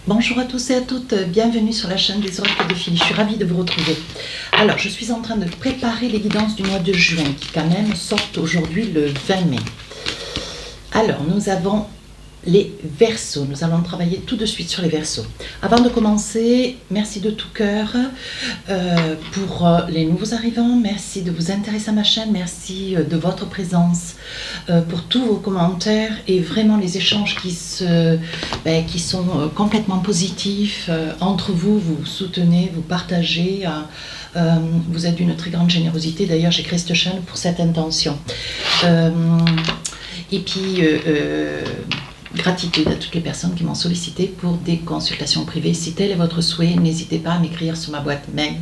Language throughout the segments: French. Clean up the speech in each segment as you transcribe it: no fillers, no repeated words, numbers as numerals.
Bonjour à tous et à toutes, bienvenue sur la chaîne des oracles de Philly, je suis ravie de vous retrouver. Alors, je suis en train de préparer les guidances du mois de juin qui quand même sortent aujourd'hui le 20 mai. Alors, nous avons les Verseaux, nous allons travailler tout de suite sur les Verseaux. Avant de commencer, merci de tout cœur pour les nouveaux arrivants, merci de vous intéresser à ma chaîne, merci de votre présence, pour tous vos commentaires et vraiment les échanges qui sont complètement positifs entre vous, vous soutenez, vous partagez, vous êtes d'une très grande générosité, d'ailleurs j'ai créé cette chaîne pour cette intention. Et puis gratitude à toutes les personnes qui m'ont sollicité pour des consultations privées. Si tel est votre souhait, n'hésitez pas à m'écrire sur ma boîte mail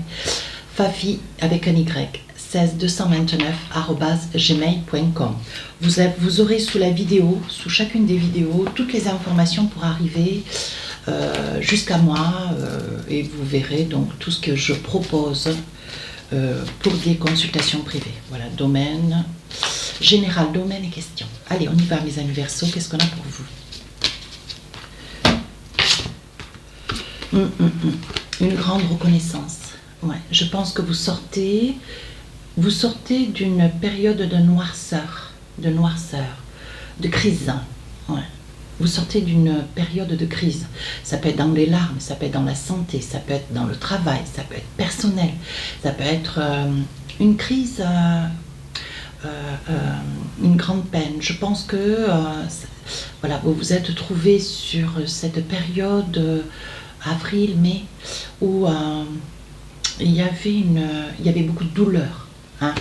fafi avec un y 16229@gmail.com. Vous aurez sous la vidéo, sous chacune des vidéos, toutes les informations pour arriver jusqu'à moi et vous verrez donc tout ce que je propose pour des consultations privées. Voilà, domaine général, domaine et questions. Allez, on y va mes amis Verseaux, qu'est-ce qu'on a pour vous? Une grande reconnaissance. Ouais, je pense que vous sortez d'une période de noirceur, de crise. Ouais. Vous sortez d'une période de crise. Ça peut être dans les larmes, ça peut être dans la santé, ça peut être dans le travail, ça peut être personnel, ça peut être une crise, une grande peine. Je pense que voilà, vous vous êtes trouvé sur cette période avril, mai, où il y avait beaucoup de douleur. Hein.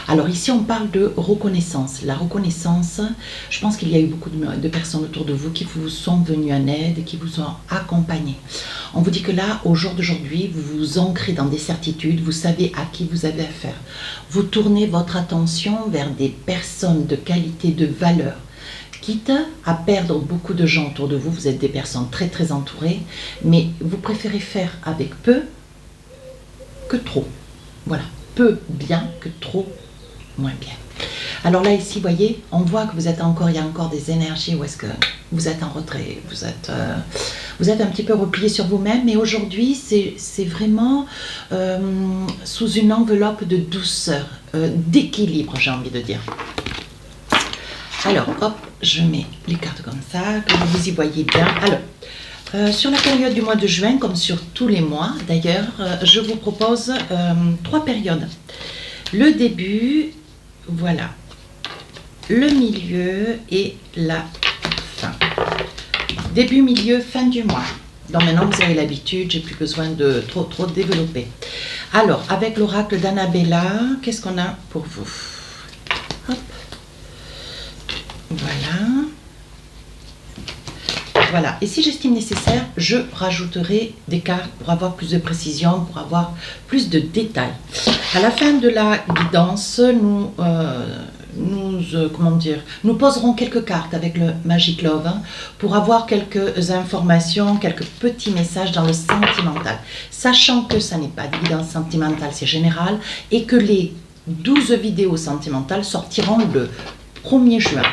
Alors ici on parle de reconnaissance. La reconnaissance, je pense qu'il y a eu beaucoup de personnes autour de vous qui vous sont venues en aide et qui vous ont accompagné. On vous dit que là, au jour d'aujourd'hui, vous vous ancrez dans des certitudes, vous savez à qui vous avez affaire. Vous tournez votre attention vers des personnes de qualité, de valeur. Quitte à perdre beaucoup de gens autour de vous, vous êtes des personnes très très entourées, mais vous préférez faire avec peu que trop. Voilà, peu bien que trop moins bien. Alors là ici, vous voyez, on voit que il y a encore des énergies où est-ce que vous êtes en retrait, vous êtes un petit peu replié sur vous-même, mais aujourd'hui c'est vraiment sous une enveloppe de douceur, d'équilibre, j'ai envie de dire. Alors, hop, je mets les cartes comme ça, que vous y voyez bien. Alors, sur la période du mois de juin, comme sur tous les mois d'ailleurs, je vous propose 3 périodes. Le début, voilà, le milieu et la fin. Début, milieu, fin du mois. Donc maintenant vous avez l'habitude, j'ai plus besoin de trop développer. Alors, avec l'oracle d'Annabella, qu'est-ce qu'on a pour vous? Hop. Voilà. Voilà, et si j'estime nécessaire, je rajouterai des cartes pour avoir plus de précision, pour avoir plus de détails. À la fin de la guidance, nous poserons quelques cartes avec le Magic Love pour avoir quelques informations, quelques petits messages dans le sentimental. Sachant que ça n'est pas de guidance sentimentale, c'est général, et que les 12 vidéos sentimentales sortiront le 1er juin.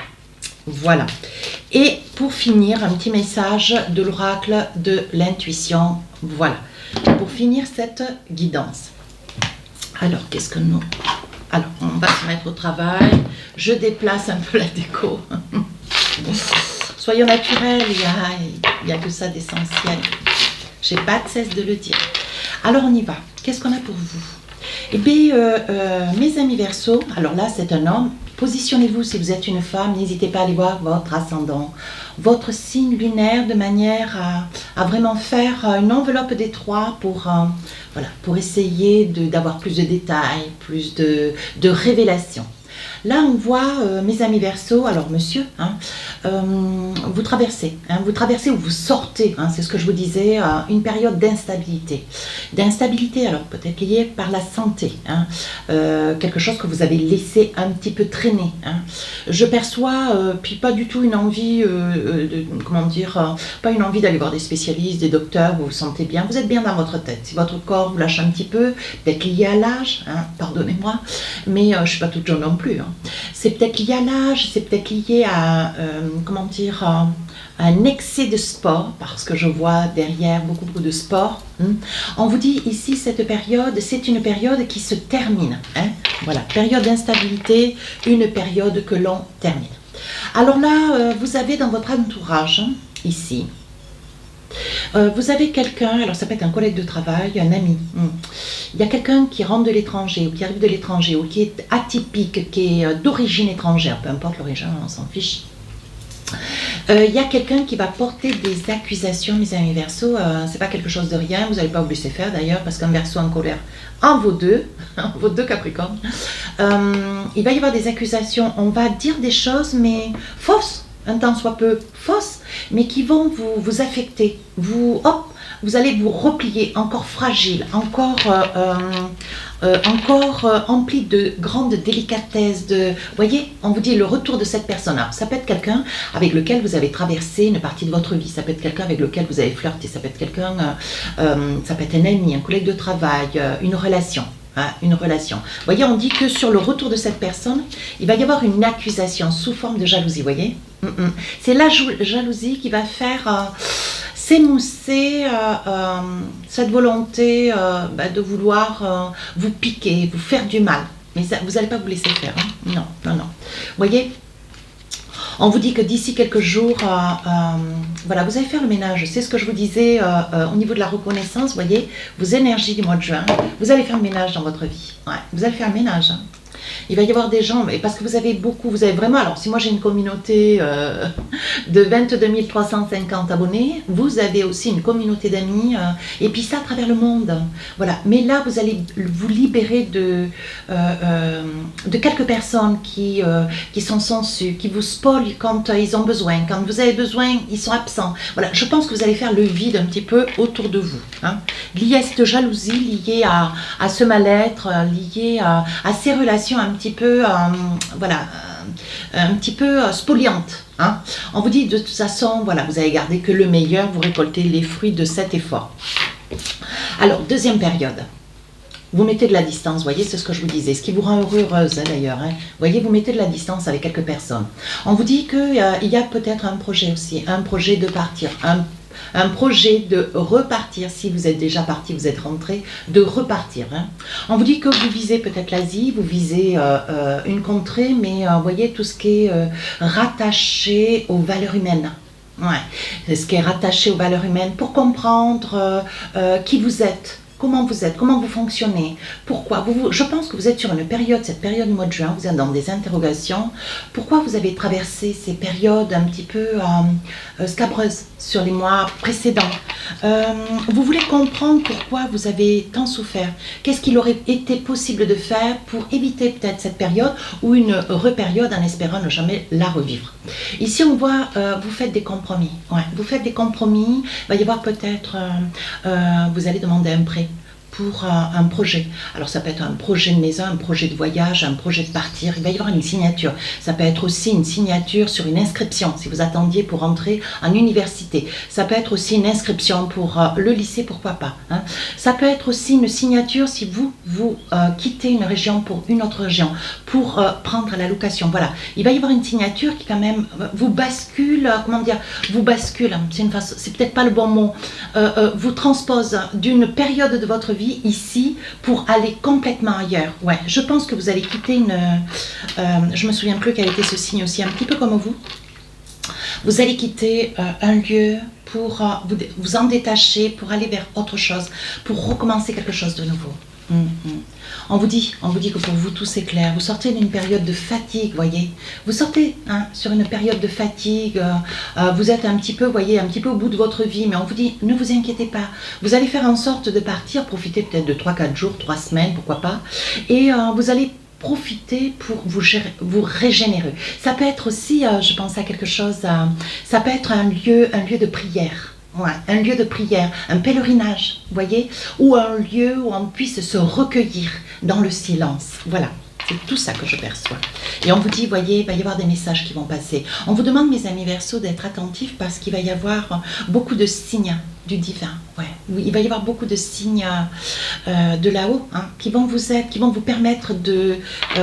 Voilà. Et pour finir, un petit message de l'oracle de l'intuition. Voilà. Pour finir cette guidance. Alors, qu'est-ce que nous... Alors, on va se mettre au travail. Je déplace un peu la déco. Soyons naturels, il n'y a que ça d'essentiel. J'ai pas de cesse de le dire. Alors, on y va. Qu'est-ce qu'on a pour vous? Eh bien, mes amis Verseaux, alors là, c'est un homme. Positionnez-vous si vous êtes une femme, n'hésitez pas à aller voir votre ascendant, votre signe lunaire de manière à vraiment faire une enveloppe des 3 pour essayer d'avoir plus de détails, plus de révélations. Là, on voit, mes amis Verseaux, alors monsieur, vous traversez ou vous sortez, c'est ce que je vous disais, une période d'instabilité. D'instabilité, alors peut-être liée par la santé, quelque chose que vous avez laissé un petit peu traîner. Je perçois, puis pas du tout une envie, pas une envie d'aller voir des spécialistes, des docteurs, vous vous sentez bien, vous êtes bien dans votre tête. Si votre corps vous lâche un petit peu, peut-être lié à l'âge, pardonnez-moi, mais je ne suis pas toute jeune non plus. C'est peut-être lié à l'âge, c'est peut-être lié à, un excès de sport, parce que je vois derrière beaucoup de sport. On vous dit ici, cette période, c'est une période qui se termine. Voilà, période d'instabilité, une période que l'on termine. Alors là, vous avez dans votre entourage, ici, vous avez quelqu'un, alors ça peut être un collègue de travail, un ami. Il y a quelqu'un qui rentre de l'étranger, ou qui arrive de l'étranger, ou qui est atypique, qui est d'origine étrangère, peu importe l'origine, on s'en fiche. Il y a quelqu'un qui va porter des accusations, mes amis Verseau, c'est pas quelque chose de rien, vous n'allez pas vous laisser faire d'ailleurs, parce qu'un Verseau en colère en vaut deux, vos deux Capricornes. Il va y avoir des accusations, on va dire des choses, mais fausses, un tant soit peu fausses, mais qui vont vous affecter, vous allez vous replier, encore fragile, encore empli de grande délicatesse, voyez, on vous dit le retour de cette personne. Alors, ça peut être quelqu'un avec lequel vous avez traversé une partie de votre vie, ça peut être quelqu'un avec lequel vous avez flirté, ça peut être quelqu'un, ça peut être un ami, un collègue de travail, une relation. Une relation. Vous voyez, on dit que sur le retour de cette personne, il va y avoir une accusation sous forme de jalousie, voyez. C'est la jalousie qui va faire s'émousser cette volonté de vouloir vous piquer, vous faire du mal. Mais ça, vous n'allez pas vous laisser faire. Non, non, non. Vous voyez, on vous dit que d'ici quelques jours, voilà, vous allez faire le ménage. C'est ce que je vous disais au niveau de la reconnaissance, vous voyez, vos énergies du mois de juin, vous allez faire le ménage dans votre vie. Ouais, vous allez faire le ménage. Il va y avoir des gens, parce que vous avez vraiment, alors si moi j'ai une communauté de 22 350 abonnés, vous avez aussi une communauté d'amis, et puis ça à travers le monde. Voilà, mais là vous allez vous libérer de quelques personnes qui sont sensues, qui vous spoilent quand ils ont besoin, quand vous avez besoin, ils sont absents. Voilà, je pense que vous allez faire le vide un petit peu autour de vous, lié à cette jalousie, lié à ce mal-être, lié à ces relations un petit peu, voilà, un petit peu spoliantes. On vous dit de toute façon, voilà, vous allez garder que le meilleur, vous récoltez les fruits de cet effort. Alors, deuxième période. Vous mettez de la distance, voyez, c'est ce que je vous disais, ce qui vous rend heureuse d'ailleurs. Vous voyez, vous mettez de la distance avec quelques personnes. On vous dit qu'il y a peut-être un projet aussi, un projet de partir, un projet de repartir, si vous êtes déjà parti, vous êtes rentré, de repartir. On vous dit que vous visez peut-être l'Asie, vous visez une contrée, mais voyez tout ce qui est rattaché aux valeurs humaines. Ouais, ce qui est rattaché aux valeurs humaines pour comprendre qui vous êtes. Comment vous fonctionnez, pourquoi je pense que vous êtes sur une période, cette période du mois de juin, vous êtes dans des interrogations. Pourquoi vous avez traversé ces périodes un petit peu scabreuses sur les mois précédents? Vous voulez comprendre pourquoi vous avez tant souffert. Qu'est-ce qu'il aurait été possible de faire pour éviter peut-être cette période ou une repériode en espérant ne jamais la revivre. Ici on voit, vous faites des compromis. Ouais, vous faites des compromis, il va y avoir peut-être, vous allez demander un prêt pour un projet. Alors ça peut être un projet de maison, un projet de voyage, un projet de partir, il va y avoir une signature. Ça peut être aussi une signature sur une inscription, si vous attendiez pour entrer en université. Ça peut être aussi une inscription pour le lycée, pourquoi pas. Ça peut être aussi une signature si vous quittez une région pour une autre région, pour prendre la location. Voilà, il va y avoir une signature qui quand même vous bascule, comment dire, vous bascule, c'est peut-être pas le bon mot, vous transpose d'une période de votre vie ici pour aller complètement ailleurs. Ouais, je pense que vous allez quitter je me souviens plus quel était ce signe aussi, un petit peu comme vous. Vous allez quitter un lieu pour vous en détacher, pour aller vers autre chose, pour recommencer quelque chose de nouveau. On vous dit que pour vous tout c'est clair. Vous sortez d'une période de fatigue, voyez. Vous sortez sur une période de fatigue. Vous êtes un petit peu, voyez, un petit peu au bout de votre vie. Mais on vous dit, ne vous inquiétez pas. Vous allez faire en sorte de partir, profiter peut-être de 3-4 jours, 3 semaines, pourquoi pas. Et vous allez profiter pour vous régénérer. Ça peut être aussi, je pense à quelque chose, ça peut être un lieu de prière. Ouais, un lieu de prière, un pèlerinage, vous voyez, ou un lieu où on puisse se recueillir dans le silence. Voilà, c'est tout ça que je perçois. Et on vous dit, voyez, il va y avoir des messages qui vont passer. On vous demande, mes amis Verseaux, d'être attentifs parce qu'il va y avoir beaucoup de signes. du divin. Ouais. Oui, il va y avoir beaucoup de signes de là-haut hein, qui vont vous permettre de,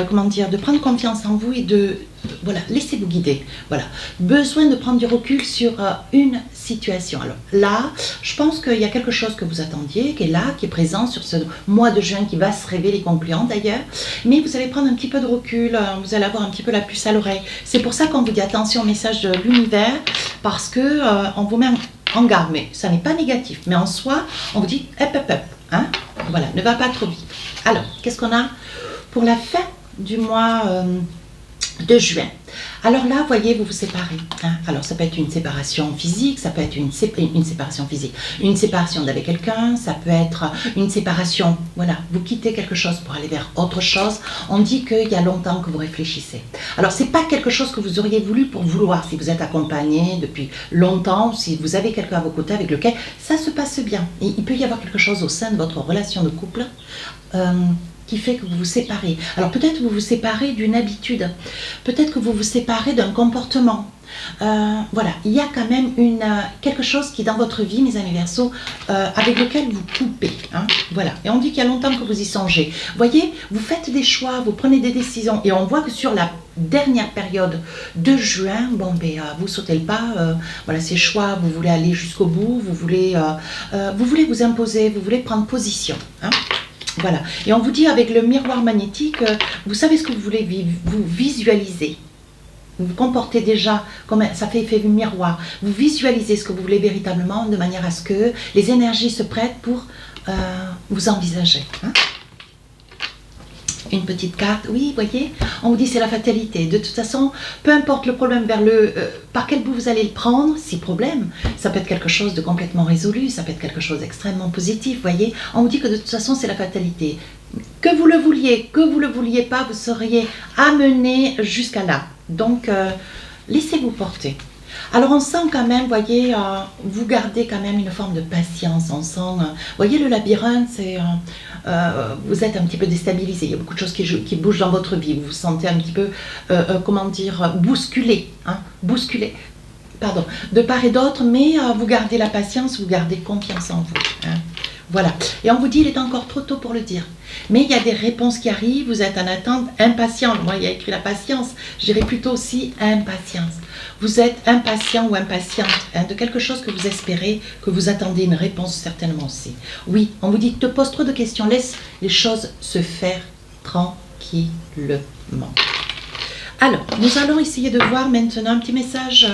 comment dire, de prendre confiance en vous et de, voilà, laissez-vous guider. Voilà. Besoin de prendre du recul sur une situation. Alors là, je pense qu'il y a quelque chose que vous attendiez, qui est là, qui est présent sur ce mois de juin, qui va se révéler concluant d'ailleurs. Mais vous allez prendre un petit peu de recul, vous allez avoir un petit peu la puce à l'oreille. C'est pour ça qu'on vous dit attention au message de l'univers, parce que on vous met en garde, mais ça n'est pas négatif. Mais en soi, on vous dit hop, hop, hop, hein, voilà, ne va pas trop vite. Alors, qu'est-ce qu'on a pour la fin du mois de juin? Alors là, voyez, vous vous séparez. Hein. Alors, ça peut être une séparation physique, ça peut être une séparation physique, une séparation d'avec quelqu'un, ça peut être une séparation, voilà, vous quittez quelque chose pour aller vers autre chose. On dit qu'il y a longtemps que vous réfléchissez. Alors, c'est pas quelque chose que vous auriez voulu pour vouloir, si vous êtes accompagné depuis longtemps, si vous avez quelqu'un à vos côtés avec lequel ça se passe bien. Et il peut y avoir quelque chose au sein de votre relation de couple qui fait que vous vous séparez. Alors peut-être que vous vous séparez d'une habitude, peut-être que vous vous séparez d'un comportement. Voilà, il y a quand même quelque chose qui dans votre vie, mes amis Verseaux, avec lequel vous coupez. Hein, voilà, et on dit qu'il y a longtemps que vous y songez. Voyez, vous faites des choix, vous prenez des décisions, et on voit que sur la dernière période de juin, bon, ben, vous sautez le pas, voilà, ces choix, vous voulez aller jusqu'au bout, vous voulez vous imposer, vous voulez prendre position. Hein. Voilà, et on vous dit avec le miroir magnétique, vous savez ce que vous voulez vous visualiser. Vous vous comportez déjà comme ça fait effet miroir. Vous visualisez ce que vous voulez véritablement de manière à ce que les énergies se prêtent pour vous envisager. Hein. Une petite carte, oui, voyez, on vous dit c'est la fatalité. De toute façon, peu importe le problème par quel bout vous allez le prendre, si problème, ça peut être quelque chose de complètement résolu, ça peut être quelque chose d'extrêmement positif, voyez. On vous dit que de toute façon c'est la fatalité. Que vous le vouliez pas, vous seriez amené jusqu'à là. Donc, laissez-vous porter. Alors on sent quand même, voyez, vous gardez quand même une forme de patience, on sent, voyez le labyrinthe, c'est, vous êtes un petit peu déstabilisé, il y a beaucoup de choses qui bougent dans votre vie, vous vous sentez un petit peu, comment dire, bousculé, hein, pardon, de part et d'autre, mais vous gardez la patience, vous gardez confiance en vous, hein. Voilà, et on vous dit il est encore trop tôt pour le dire, mais il y a des réponses qui arrivent, vous êtes en attente, impatient, moi il y a écrit la patience, je dirais plutôt aussi impatience. Vous êtes impatient ou impatiente hein, de quelque chose que vous espérez, que vous attendez une réponse certainement aussi. Oui, on vous dit te pose trop de questions, laisse les choses se faire tranquillement. Alors, nous allons essayer de voir maintenant un petit message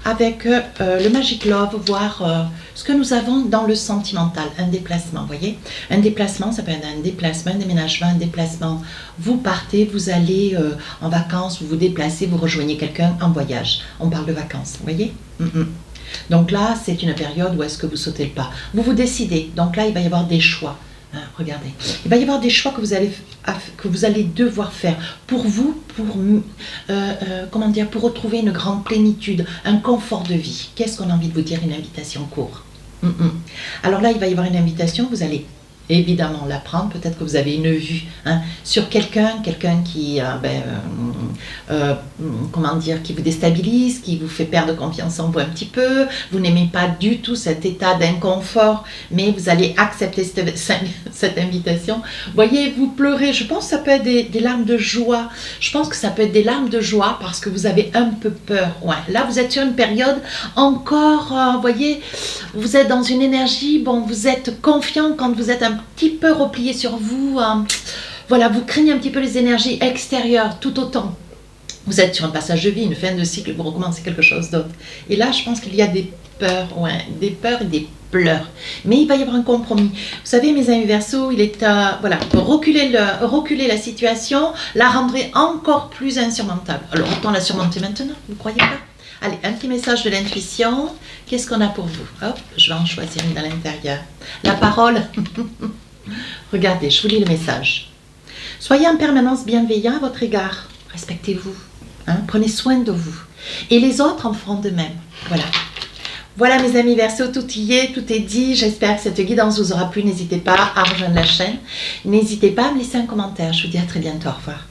avec le Magic Love, voir ce que nous avons dans le sentimental, un déplacement, vous voyez. Un déplacement, ça peut être un déplacement, un déménagement, un déplacement. Vous partez, vous allez en vacances, vous vous déplacez, vous rejoignez quelqu'un en voyage. On parle de vacances, vous voyez. Donc là, c'est une période où est-ce que vous sautez le pas. Vous vous décidez, donc là, il va y avoir des choix. Hein, regardez, il va y avoir des choix que vous allez devoir faire pour vous, comment dire, pour retrouver une grande plénitude, un confort de vie. Qu'est-ce qu'on a envie de vous dire? Une invitation courte. Alors là, il va y avoir une invitation, vous allez évidemment la prendre, peut-être que vous avez une vue hein, sur quelqu'un qui, comment dire, qui vous déstabilise, qui vous fait perdre confiance en vous un petit peu, vous n'aimez pas du tout cet état d'inconfort, mais vous allez accepter cette invitation. Voyez, vous pleurez, je pense que ça peut être des larmes de joie, je pense que ça peut être des larmes de joie parce que vous avez un peu peur. Ouais. Là, vous êtes sur une période encore, voyez, vous êtes dans une énergie, bon, vous êtes confiant quand vous êtes un petit peu replié sur vous, voilà, vous craignez un petit peu les énergies extérieures tout autant. Vous êtes sur un passage de vie, une fin de cycle, vous recommencez quelque chose d'autre. Et là, je pense qu'il y a des peurs, ouais, des peurs et des pleurs. Mais il va y avoir un compromis. Vous savez, mes amis Verseaux, il est voilà, reculer la situation, la rendrait encore plus insurmontable. Alors, autant la surmonter maintenant, vous ne croyez pas? Allez, un petit message de l'intuition. Qu'est-ce qu'on a pour vous? Hop, je vais en choisir une dans l'intérieur. La parole. Regardez, je vous lis le message. Soyez en permanence bienveillant à votre égard. Respectez-vous. Hein, prenez soin de vous. Et les autres en feront de même. Voilà. Voilà mes amis Verseaux, tout y est, tout est dit. J'espère que cette guidance vous aura plu. N'hésitez pas à rejoindre la chaîne. N'hésitez pas à me laisser un commentaire. Je vous dis à très bientôt. Au revoir.